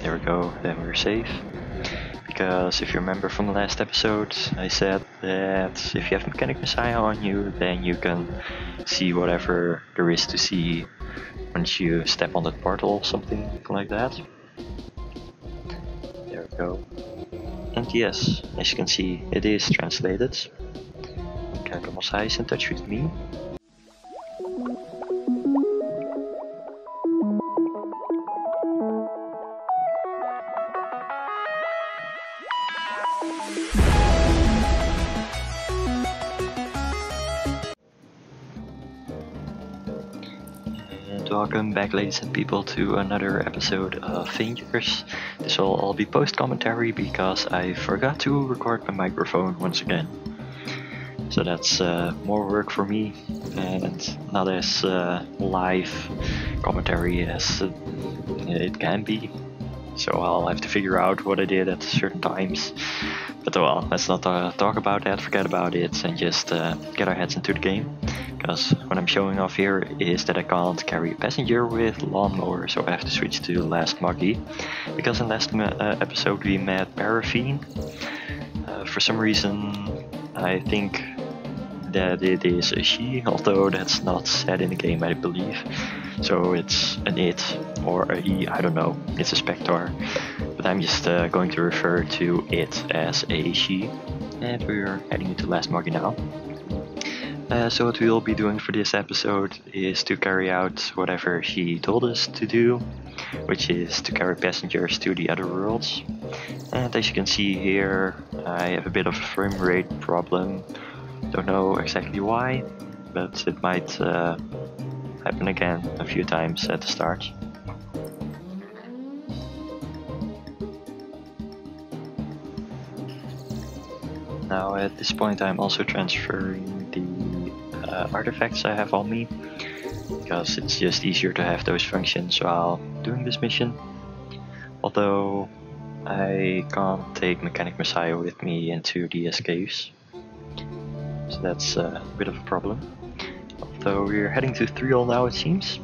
There we go, then we're safe. Because if you remember from the last episode, I said that if you have Mechanic Messiah on you, then you can see whatever there is to see once you step on that portal, something like that. There we go. And yes, as you can see, it is translated. Mechanical Messiah is in touch with me. Welcome back, ladies and people, to another episode of Vangers. This will all be post-commentary because I forgot to record my microphone once again. So that's more work for me and not as live commentary as it can be. So I'll have to figure out what I did at certain times. But well, let's not talk about that, forget about it, and just get our heads into the game. Because what I'm showing off here is that I can't carry a passenger with lawnmower, so I have to switch to last Muggy. Because in last episode we met Parapheen. For some reason I think that it is a she, although that's not said in the game, I believe. So it's an it or a he, I don't know, it's a Spectre. But I'm just going to refer to it as a she. And we're heading into last Muggy now. So what we'll be doing for this episode is to carry out whatever she told us to do, which is to carry passengers to the other worlds. And as you can see here, I have a bit of a frame rate problem. Don't know exactly why, but it might happen again a few times at the start. Now at this point I'm also transferring the artifacts I have on me, because it's just easier to have those functions while doing this mission. Although I can't take Mechanic Messiah with me into the escapes, so that's a bit of a problem. Although we're heading to Thrill now, it seems.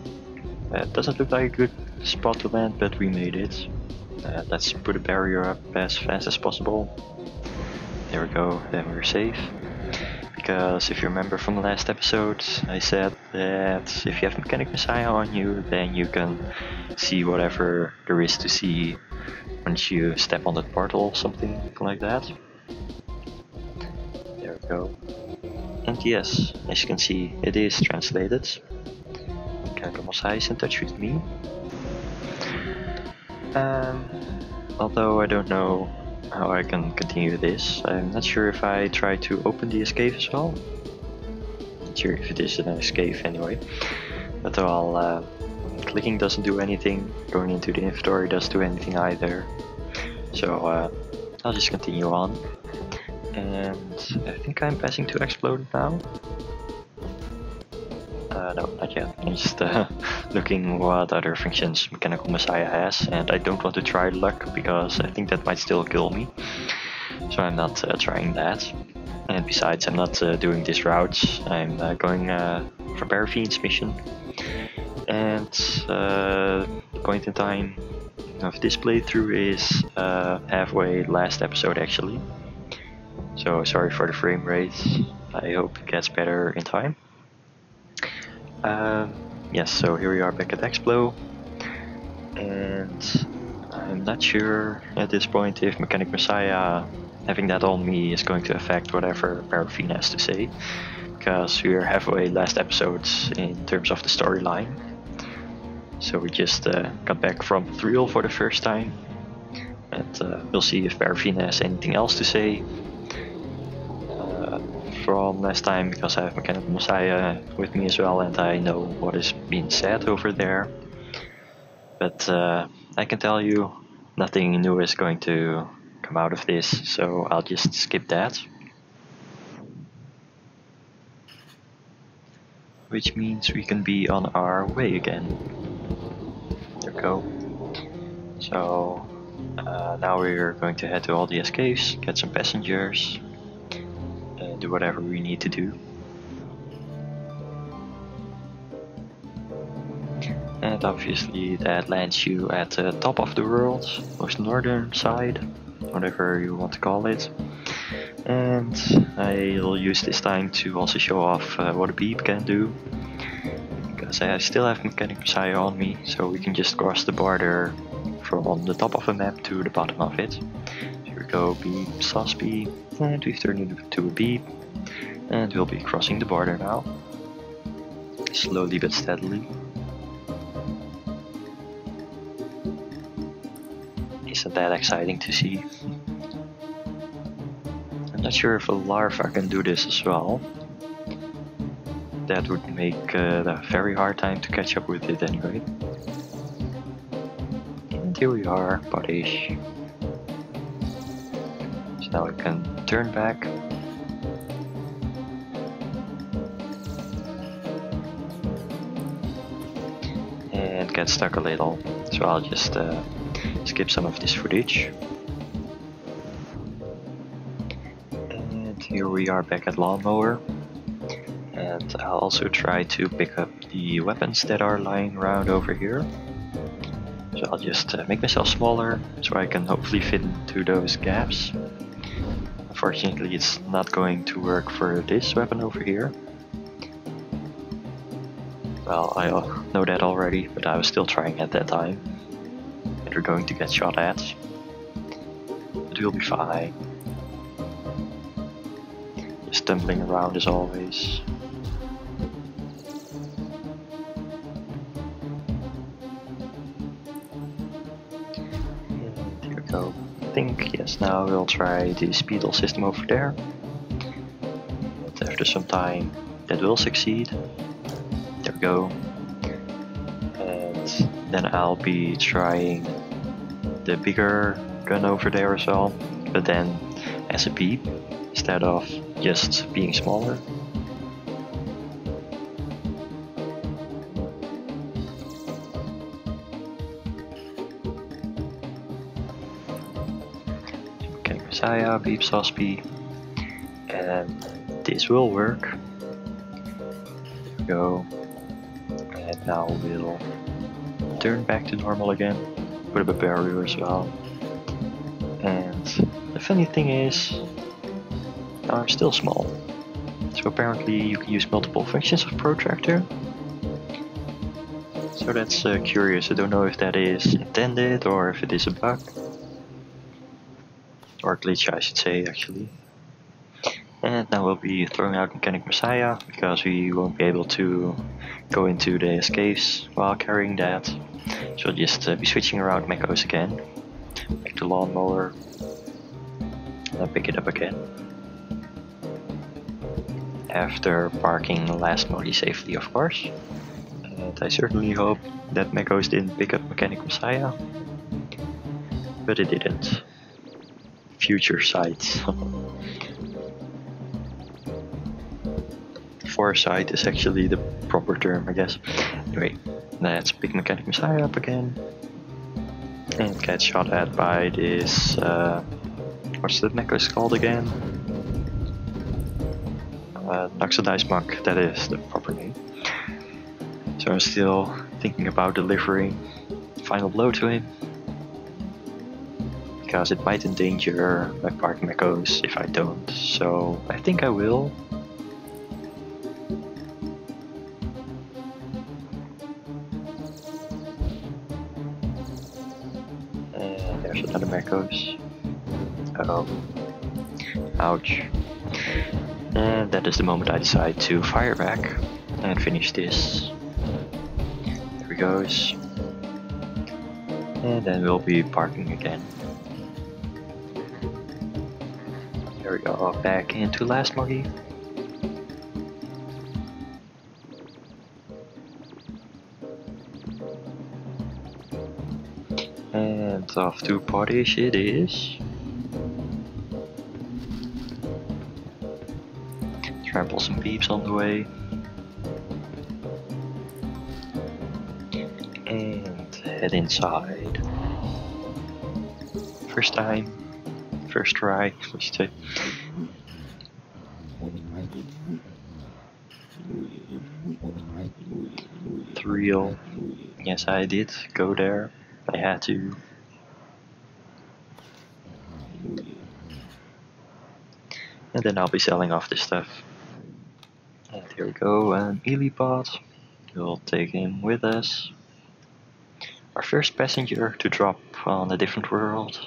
It doesn't look like a good spot to land, but we made it. Let's put a barrier up as fast as possible. There we go, then we're safe. Because if you remember from the last episode, I said that if you have Mechanic Messiah on you, then you can see whatever there is to see once you step on that portal, something like that. There we go. And yes, as you can see, it is translated. Mechanical Messiah is in touch with me. Although I don't know how I can continue this. I'm not sure if I try to open the escape as well. Not sure if it is an escape anyway. But well, clicking doesn't do anything, going into the inventory doesn't do anything either. So I'll just continue on. And I think I'm passing to explode now. No, not yet. I'm just looking what other functions Mechanical Messiah has, and I don't want to try luck because I think that might still kill me. So I'm not trying that. And besides, I'm not doing this route. I'm going for Parapheen's mission. And the point in time of this playthrough is halfway last episode actually. So sorry for the frame rate. I hope it gets better in time. Yes, so here we are back at Explo, and I'm not sure at this point if Mechanic Messiah having that on me is going to affect whatever Parapheen has to say, because we're halfway last episodes in terms of the storyline. So we just got back from Thrill for the first time, and we'll see if Parapheen has anything else to say from last time, because I have Mechanical Messiah with me as well and I know what is being said over there. But I can tell you nothing new is going to come out of this, so I'll just skip that. Which means we can be on our way again. There we go. So now we're going to head to all the escapes, get some passengers, do whatever we need to do. And obviously that lands you at the top of the world, most northern side, whatever you want to call it. And I'll use this time to also show off what a beep can do, because I still have Mechanic Messiah on me, so we can just cross the border from the top of a map to the bottom of it. Here we go, beep, sauce beep, and we've turned it into a beep, and we'll be crossing the border now, slowly but steadily. Isn't that exciting to see? I'm not sure if a larva can do this as well. That would make a very hard time to catch up with it anyway. And here we are, Padish. So now we can turn back. And get stuck a little. So I'll just skip some of this footage. And here we are back at Lawnmower. And I'll also try to pick up the weapons that are lying around over here. So I'll just make myself smaller so I can hopefully fit into those gaps. Unfortunately, it's not going to work for this weapon over here. Well, I know that already, but I was still trying at that time. And we're going to get shot at. But we'll be fine. Just stumbling around as always. And here we go. I think, yes, now we'll try the speedle system over there. And after some time, that will succeed. There we go. And then I'll be trying the bigger gun over there as well, but then as a beep instead of just being smaller. Okay, Messiah, beep, sauce beep, and this will work. There we go. And now we'll turn back to normal again, put up a barrier as well. And the funny thing is, now I'm still small. So apparently you can use multiple functions of Protractor. So that's curious. I don't know if that is intended or if it is a bug. Or a glitch, I should say, actually. And now we'll be throwing out Mechanic Messiah, because we won't be able to go into the escapes while carrying that. So we'll just be switching around mechos again. Back to Lawnmower. And then pick it up again. After parking last mode safely, of course. And I certainly hope that mechos didn't pick up Mechanic Messiah. But it didn't. Future sight. Foresight is actually the proper term, I guess. Anyway, let's pick Mechanic Messiah up again. And get shot at by this, what's the mechos called again? Noxodized Monk, that is the proper name. So I'm still thinking about delivering final blow to him, because it might endanger my park mechos if I don't, so I think I will. And there's another mechos. Oh. Ouch. And that is the moment I decide to fire back and finish this. There he goes. And then we'll be parking again. There we go, back into last muggy. And off to Padish it is. Trample some peeps on the way. And head inside. First time. First try, we should say. It's real. Yes, I did go there. I had to. And then I'll be selling off this stuff. And here we go, an helipod. We'll take him with us. Our first passenger to drop on a different world.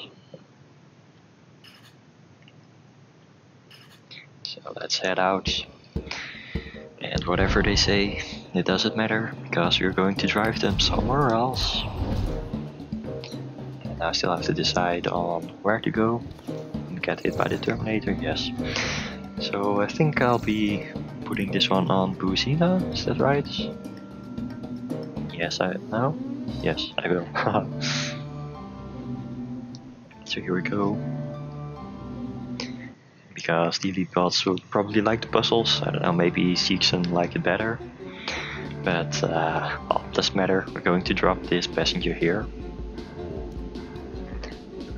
So let's head out. And whatever they say, it doesn't matter, because we're going to drive them somewhere else. And I still have to decide on where to go. Get hit by the Terminator, yes. So I think I'll be putting this one on Busina, is that right? Yes, no? Yes, I will. So here we go. Because the elite bots will probably like the puzzles. I don't know, maybe Seekson like it better. But, well, doesn't matter. We're going to drop this passenger here.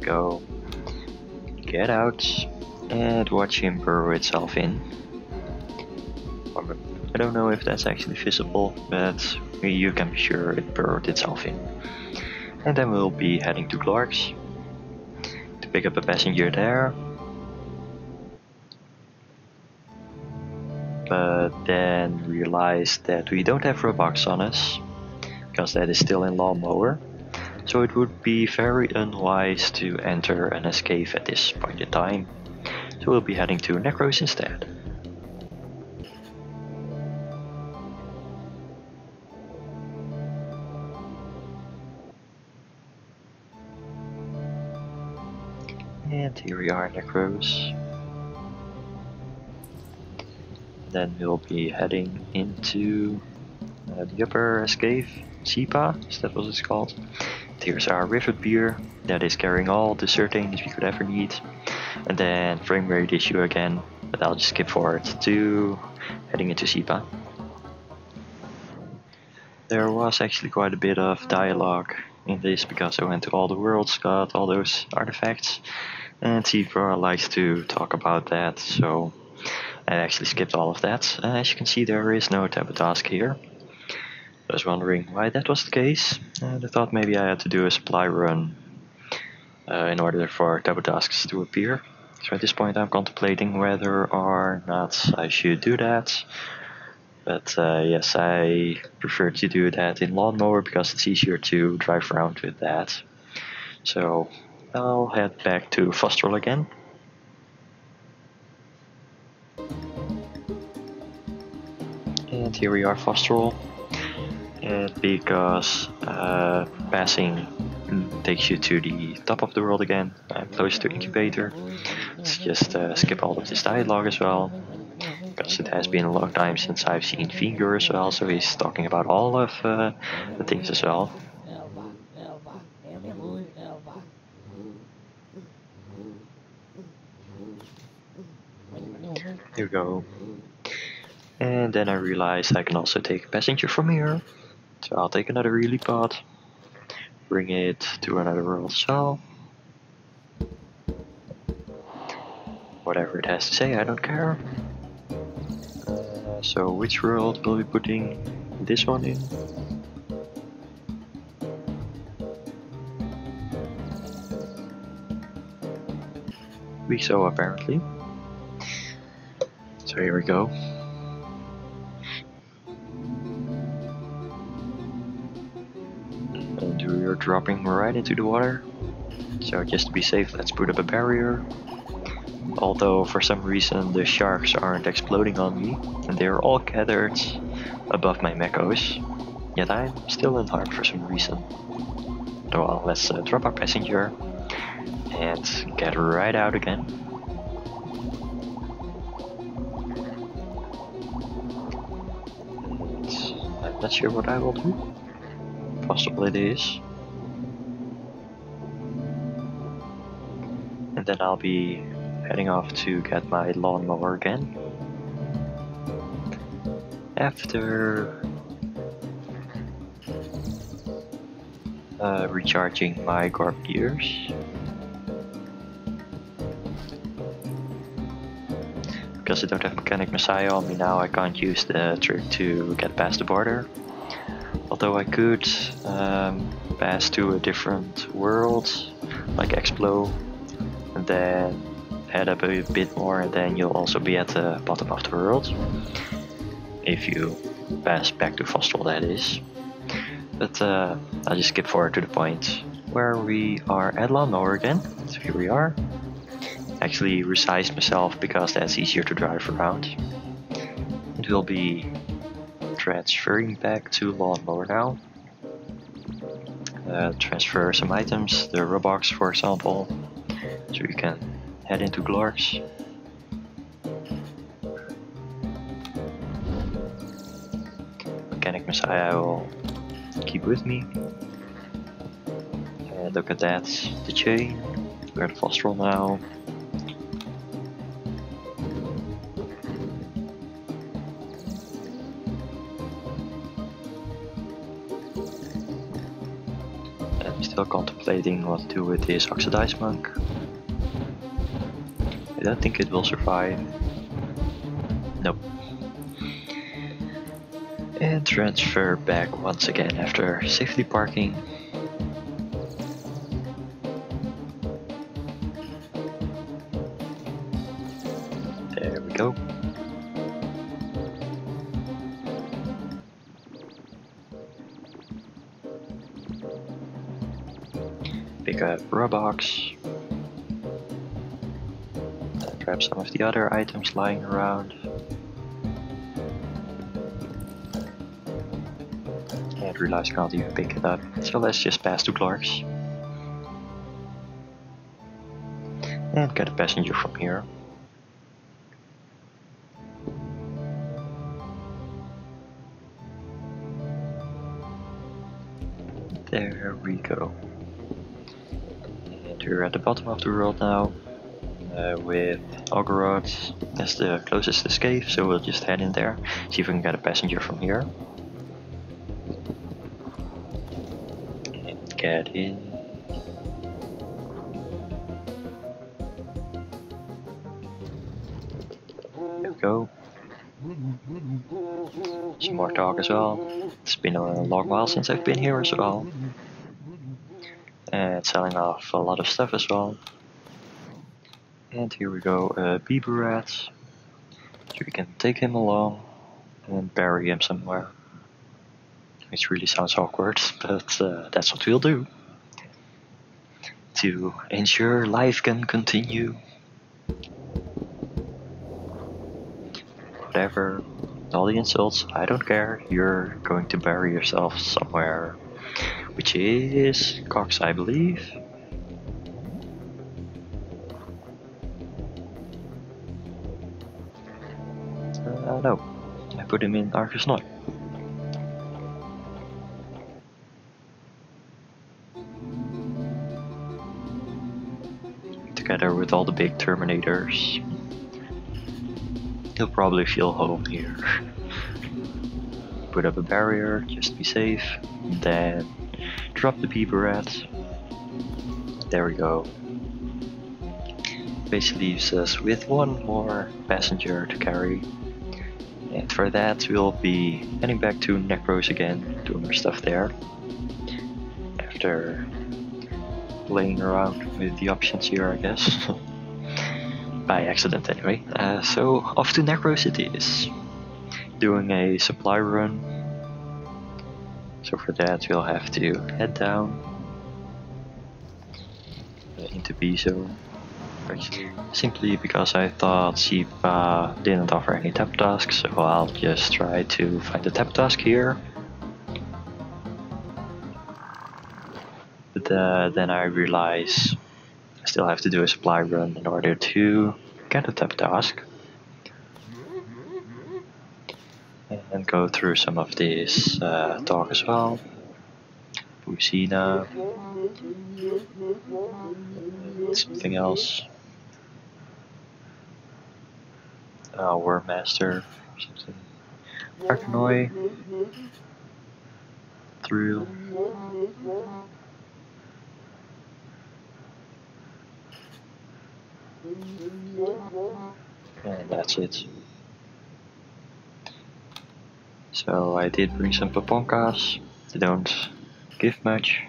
Go. Get out. And watch him burrow itself in. I don't know if that's actually visible, but you can be sure it burrowed itself in. And then we'll be heading to Clark's to pick up a passenger there. But then realized that we don't have Robux on us, because that is still in Lawnmower. So it would be very unwise to enter an escape at this point in time. So we'll be heading to Necros instead. And here we are, Necros. Then we'll be heading into the upper escape, Sipa, is that what it's called? Here's our rivet beer that is carrying all the certains we could ever need. And then frame rate issue again, but I'll just skip forward to heading into Sipa. There was actually quite a bit of dialogue in this because I went to all the worlds, got all those artifacts, and Sipa likes to talk about that, so I actually skipped all of that. As you can see, there is no tab task here. I was wondering why that was the case, and I thought maybe I had to do a supply run in order for tab tasks to appear. So at this point I'm contemplating whether or not I should do that. But yes, I prefer to do that in Lawnmower because it's easier to drive around with that. So I'll head back to Fostrel again. And here we are, Fostrel. And because passing takes you to the top of the world again, I'm close to Incubator. Let's just skip all of this dialogue as well, because it has been a long time since I've seen Vangers as well, so he's talking about all of the things as well. Here we go. And then I realized I can also take a passenger from here. So I'll take another helipod, bring it to another world as well. Whatever it has to say, I don't care. So which world will we be putting this one in? So apparently. So here we go. And we are dropping right into the water. So just to be safe, let's put up a barrier. Although for some reason the sharks aren't exploding on me, and they're all gathered above my mechos. Yet I'm still unharmed for some reason. Well, let's drop our passenger and get right out again. And I'm not sure what I will do. Possible it is. And then I'll be heading off to get my lawnmower again. After recharging my Gorp gears. Because I don't have Mechanic Messiah on me now, I can't use the trick to get past the border. Although I could pass to a different world, like Explo, and then head up a bit more, and then you'll also be at the bottom of the world. If you pass back to Vostral, that is. But I'll just skip forward to the point where we are at Lawnmower again. So here we are. Actually resized myself because that's easier to drive around. It will be transferring back to Lawnmower now. Transfer some items, the Robux for example, so you can head into Glorks. Mechanic Messiah I will keep with me. And look at that, the chain. We're at Vostral now. Still contemplating what to do with this oxidized monk. I don't think it will survive. Nope. And transfer back once again after safely parking. There we go. Pick up Robux. Grab some of the other items lying around. And realize I can't even pick it up. So let's just pass to Clark's. And get a passenger from here. There we go. We're at the bottom of the world now, with Ogorod as the closest escape, so we'll just head in there, see if we can get a passenger from here. And get in. There we go. Some more talk as well. It's been a long while since I've been here as well. And selling off a lot of stuff as well. And here we go, Piedrus. So we can take him along and bury him somewhere. Which really sounds awkward, but that's what we'll do. To ensure life can continue. Whatever, all the insults, I don't care. You're going to bury yourself somewhere. Which is Cox, I believe. No, I put him in Arcus Noy. Together with all the big Terminators. He'll probably feel home here. Put up a barrier, just to be safe. And then drop the Piedrus. There we go. Basically leaves us with one more passenger to carry. And for that we'll be heading back to Necros again, doing our stuff there. After playing around with the options here, I guess. By accident anyway. So off to Necros it is. Doing a supply run. So for that we'll have to head down into Bizo. Actually, simply because I thought Sipa didn't offer any tap tasks, so I'll just try to find a tap task here. But then I realize I still have to do a supply run in order to get a tap task. And go through some of this talk as well. Busina. Something else. Wormmaster. Something. Arcanoi. Thrill. And that's it. So I did bring some Paponkas. they don't give much.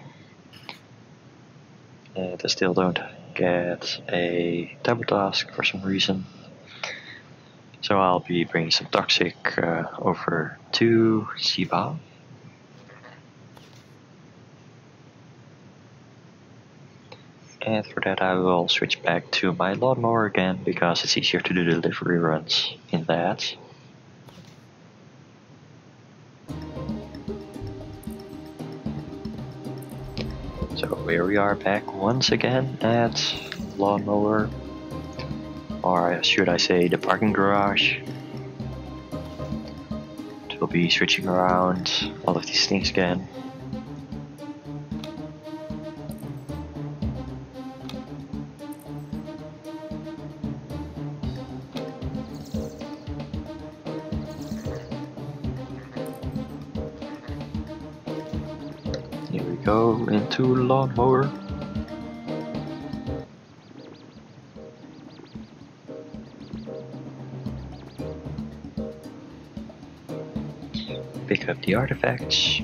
And I still don't get a double task for some reason. So I'll be bringing some toxic over to Siba. And for that I will switch back to my lawnmower again, because it's easier to do delivery runs in that. So here we are back once again at lawnmower, or should I say the parking garage. We'll be switching around all of these things again. Here we go into lawnmower. Pick up the artifacts.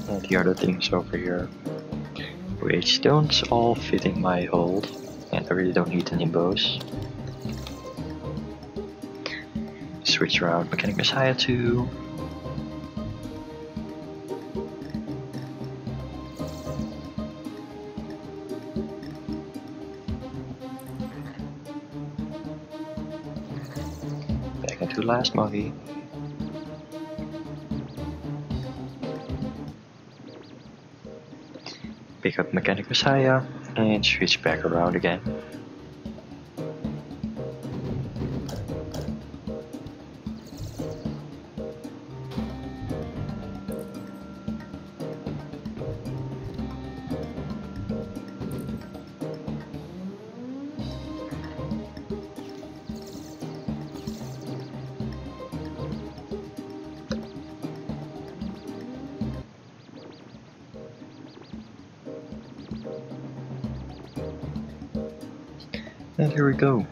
And the other things over here, which don't all fit in my hold, and I really don't need any bows. Switch around Mechanic Messiah too. Back into last movie. Pick up Mechanic Messiah and switch back around again. And here we go.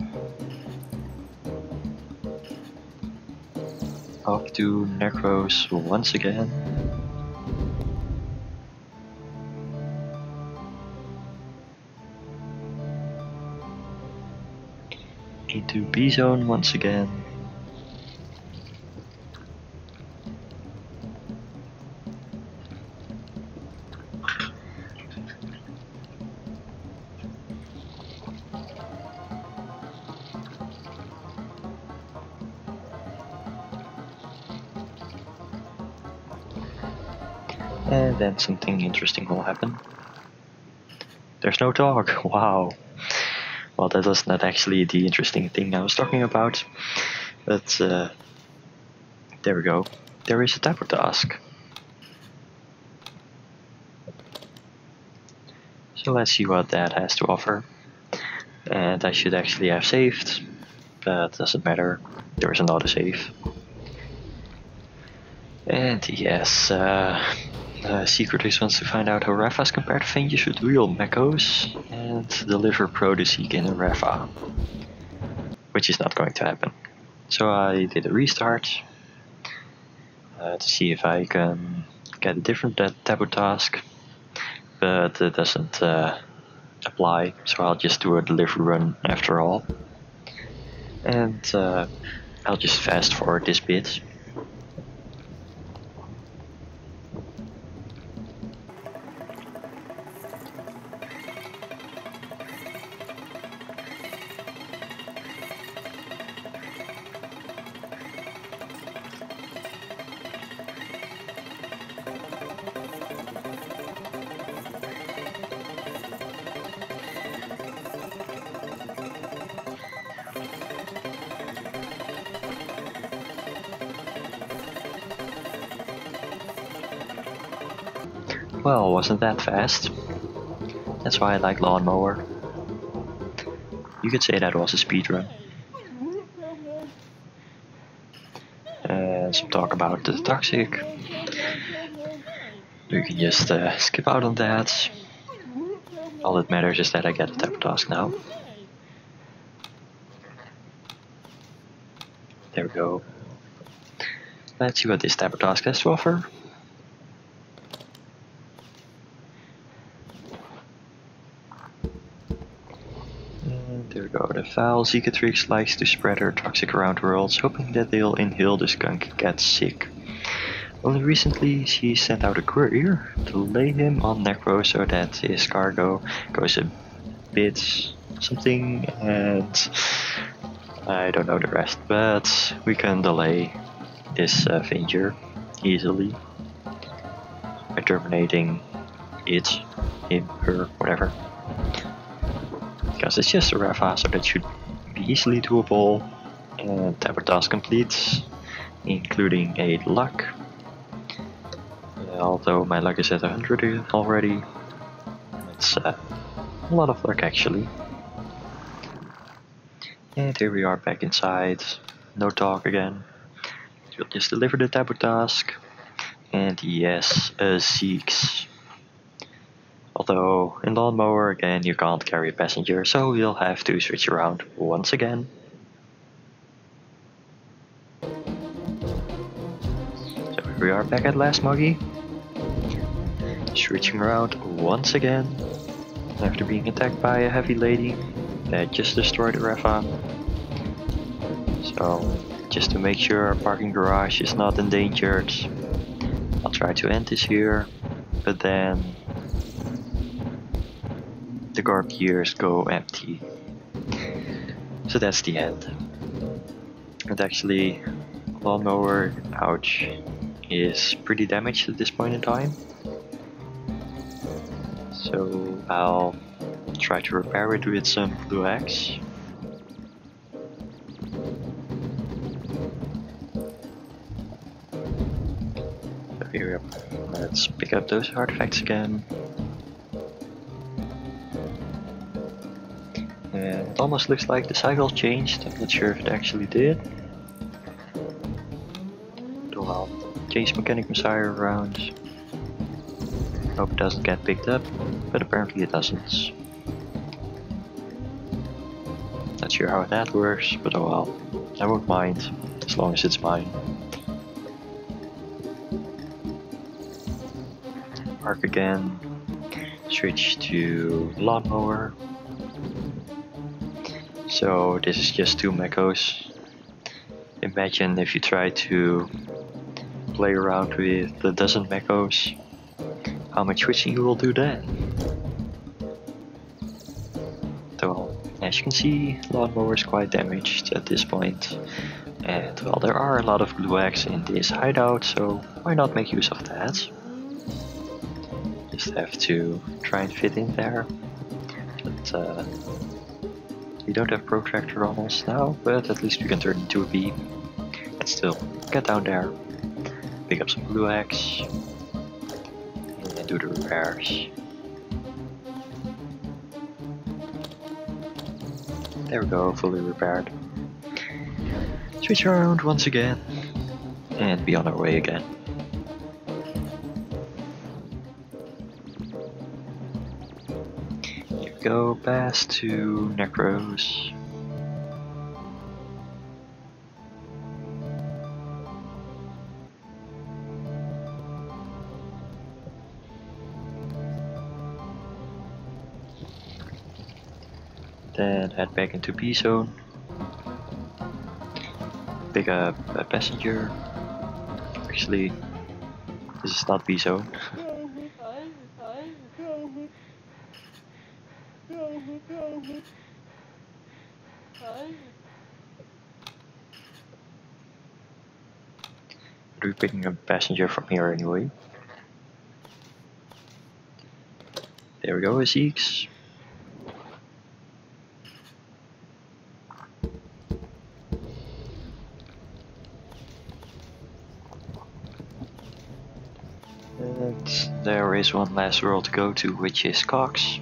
Off to Necros once again. Into B-Zone once again. And then something interesting will happen. There's no dog, wow. Well, that was not actually the interesting thing I was talking about, but there we go. There is a type of task. So let's see what that has to offer. And I should actually have saved, but doesn't matter, there is another save. And yes, Secretly wants to find out how Raphas compare to Vangers with real mechos and deliver Protoseek in a Rapha, which is not going to happen. So I did a restart to see if I can get a different taboo task, but it doesn't apply, so I'll just do a delivery run after all. And I'll just fast forward this bit. Well, wasn't that fast? That's why I like lawnmower. You could say that was a speedrun. And some talk about the toxic. You can just skip out on that. All that matters is that I get a type task now. There we go. Let's see what this type of task has to offer. And there we go. The foul Cicatrix likes to spread her toxic around worlds, hoping that they'll inhale the skunk and get sick. Only recently she sent out a courier to lay him on Necro so that his cargo goes a bit something, and I don't know the rest, but we can delay this Vanger easily by terminating it, him, her, whatever. Because it's just a Rafa, so that should be easily doable. And type of task complete, including a luck. Although my luck is at 100 already. It's a lot of luck actually. And here we are back inside. No talk again. We'll just deliver the type of task. And yes, a Zeeks. Although in Lawnmower again you can't carry a passenger, so we'll have to switch around once again. So here we are back at last Moggy. Switching around once again after being attacked by a heavy lady that just destroyed the Rafa. So just to make sure our parking garage is not endangered, I'll try to end this here, but then the guard gears go empty. So that's the end. And actually, Lawnmower, ouch, is pretty damaged at this point in time. So I'll try to repair it with some blue X. So here, let's pick up those artifacts again. And it almost looks like the cycle changed. I'm not sure if it actually did. So I'll chase Mechanic Messiah around. Hope it doesn't get picked up, but apparently it doesn't. Not sure how that works, but oh well. I won't mind, as long as it's mine. Park again. Switch to Lawnmower. So this is just 2 mechos. Imagine if you try to play around with a dozen mechos, how much switching you will do then. So as you can see, Lawnmower is quite damaged at this point. And well, there are a lot of blue eggs in this hideout, so why not make use of that? Just have to try and fit in there. But we don't have Protractor on us now, but at least we can turn into a bee. And still, get down there, pick up some blue eggs, and do the repairs. There we go, fully repaired. Switch around once again, and be on our way again. Here we go, past 2 Necros. Then head back into B zone. Pick up a passenger. Actually, this is not B zone. We're picking up a passenger from here anyway. There we go, a Zeeks. And there is one last world to go to, which is Cox.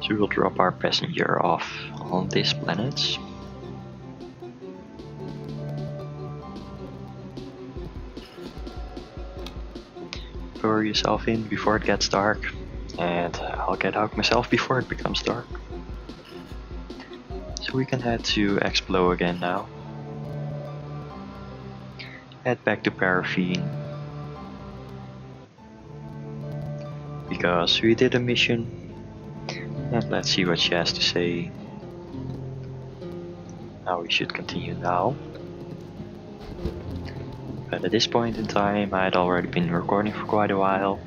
So we'll drop our passenger off on this planet. Throw yourself in before it gets dark, and I'll get out myself before it becomes dark. So we can head to Explo again now. head back to Parapheen. Because we did a mission. And let's see what she has to say. Now we should continue now. But at this point in time I had already been recording for quite a while.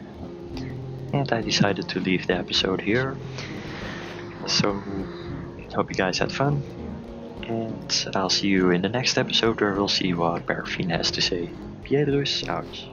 And I decided to leave the episode here. So, hope you guys had fun. And I'll see you in the next episode where we'll see what Parapheen has to say. Piedrus out.